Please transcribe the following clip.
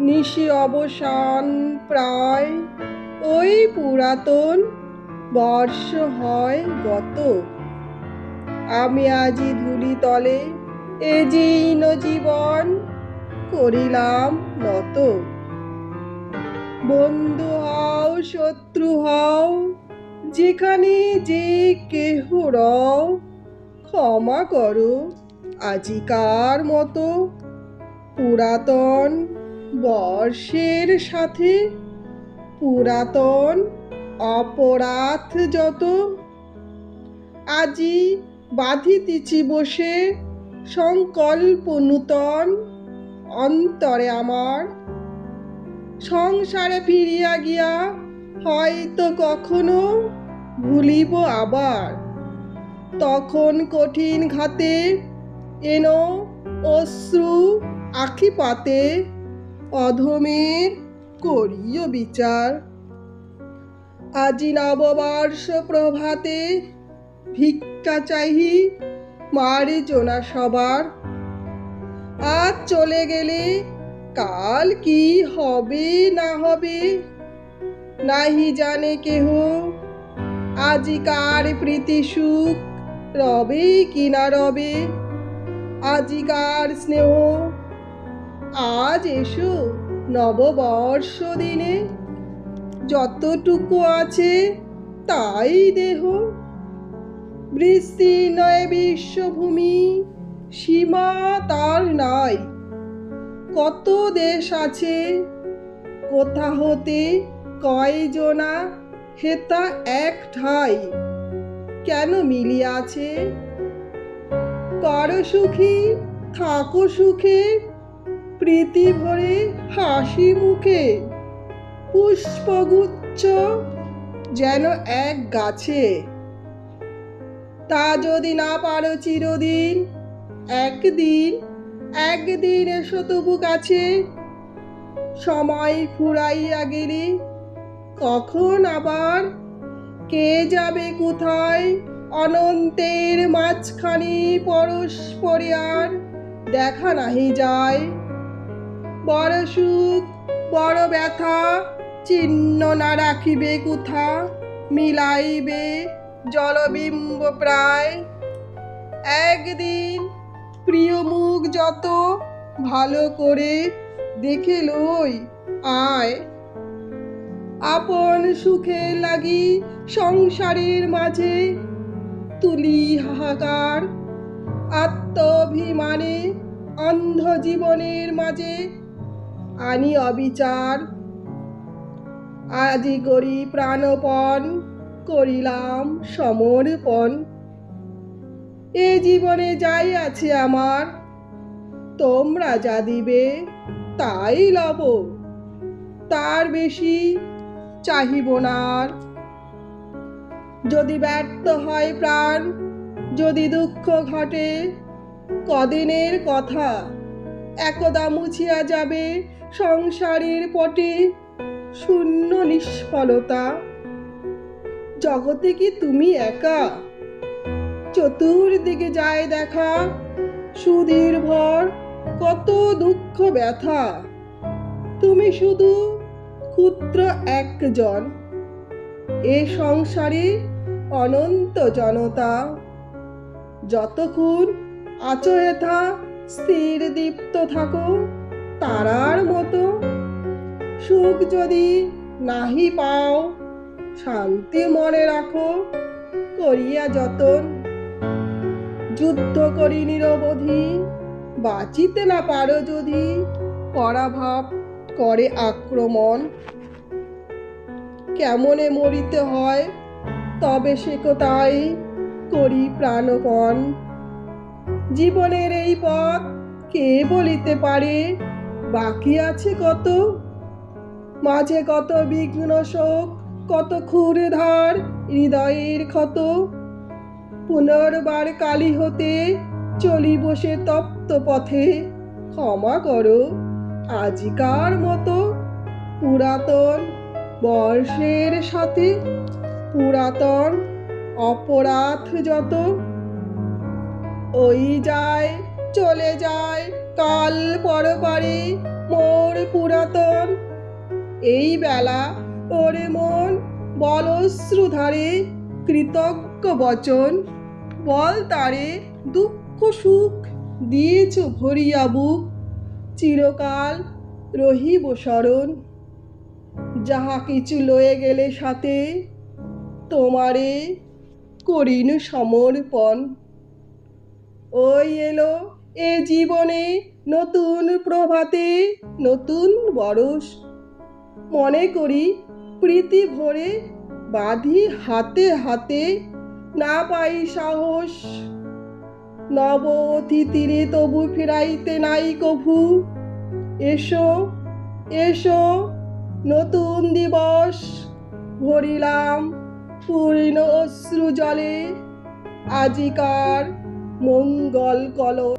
নিশি অবসান প্রায়, ওই পুরাতন বর্ষ হয় গত। আমি আজি ধূলি তলে এ জীর্ণ জীবন করিলাম নত। বন্ধু হও শত্রু হও, যেখানে যে কেহ রও, ক্ষমা করো আজিকার মতো। পুরাতন বর্ষের সাথে পুরাতন অপরাধ যত। আজি বাঁধিতেছি বসে সংকল্প নূতন অন্তরে আমার। সংসারে ফিরিয়া গিয়া হয়তো কখনো ভুলিব আবার। তখন কঠিন ঘাতে এনো অশ্রু আখিপাতে, অধমের করিও বিচার। আজি নববর্ষ প্রভাতে ভিক্ষা চাহি মার্জনা সবার। আজ চলে গেলে কাল কি হবে না হবে, নাহি জানে কেহ। আজিকার প্রীতি সুখ রবে কি না রবে, আজিকার স্নেহ। আজ এসো নববর্ষ দিনে, যতটুকু আছে তাই দেহ। বিস্তীর্ণ বিশ্বভূমি, সীমা তার নাই। কত দেশ আছে, কোথা হতে কয়জনা হেতা এক ঠাই কেন মিলিয়াছে। করো সুখী থাকো সুখে, প্রীতি ভরে হাসি মুখে। পুষ্পগুচ্ছ যেন এক গাছে, তা যদি না পারো চিরদিন, একদিন একদিন এসো তবু কাছে। সময় ফুরাইয়া গেলে কখন আবার, কে যাবে কোথায়, অনন্তের মাঝখানে পরস্পরে আর দেখা নাহি যায়। বড় সুখ বড় ব্যথা চিহ্ন না রাখিবে কোথা, মিলাইবে জলবিম্ব প্রায়। একদিন প্রিয় মুখ যত ভালো করে দেখে লই আয়। আপন সুখে লাগি সংসারের মাঝে তুলি হাহাকার। আত্মাভিমানে অন্ধ জীবনের মাঝে আনি অবিচার। আজি করি প্রাণপণ করিলাম সমর্পণ। এ জীবনে যাই আছে আমার, তোমরা যা দিবে তাই লব, তার বেশি চাহিব না আর। যদি ব্যর্থ হয় প্রাণ, যদি দুঃখ ঘটে, কদিনের কথা একদা মুছিয়া যাবে সংসারের পটে শূন্য নিষ্ফলতা। জগতে কি তুমি একা, চতুর্দিকে যায় দেখা, সুধীর ভর কত দুঃখ ব্যথা। তুমি শুধু ক্ষুদ্র একজন, এ সংসারে অনন্ত জনতা। যতক্ষণ আছো হেথা স্থির দীপ্ত থাকো তারার মতো। সুখ যদি নাহি পাও, শান্তি মনে রাখো করিয়া যতন। যুদ্ধ করি নিরবধি, বাঁচিতে না পারো যদি, পরাভব করে আক্রমণ। কেমনে মরিতে হয় তবে সে কোথায় করি প্রাণপণ। জীবনের এই পথ কে বলিতে পারে, বাকি আছে কত। মাঝে কত বিঘ্ন শোক, কত ক্ষুরধার হৃদয়ের ক্ষত। পুনর্বার কালী হতে চলি বসে তপ্ত পথে। ক্ষমা করো আজিকার মতো। পুরাতন বর্ষের সাথে পুরাতন অপরাধ যত। ওই যায় চলে যায় কাল পরপারে মোর পুরাতন। এই বেলা ওরে মন বল অশ্রুধারে কৃতজ্ঞ বচন। বল তারে দুঃখ সুখ দিয়েছ ভরিয়া বুক, চিরকাল রহিব স্মরণ। যাহা কিছু লয়ে গেলে সাথে তোমারে করিন সমর্পণ। ওই এলো এ জীবনে নতুন প্রভাতে নতুন বরষ। মনে করি প্রীতি ভরে বাঁধি হাতে হাতে, না পাই সাহস। নব অতিথিরে তবু ফিরাইতে নাই কভু। এসো এসো নতুন দিবস, ভরিলাম পূর্ণ অশ্রু জলে আজিকার মঙ্গল কলস।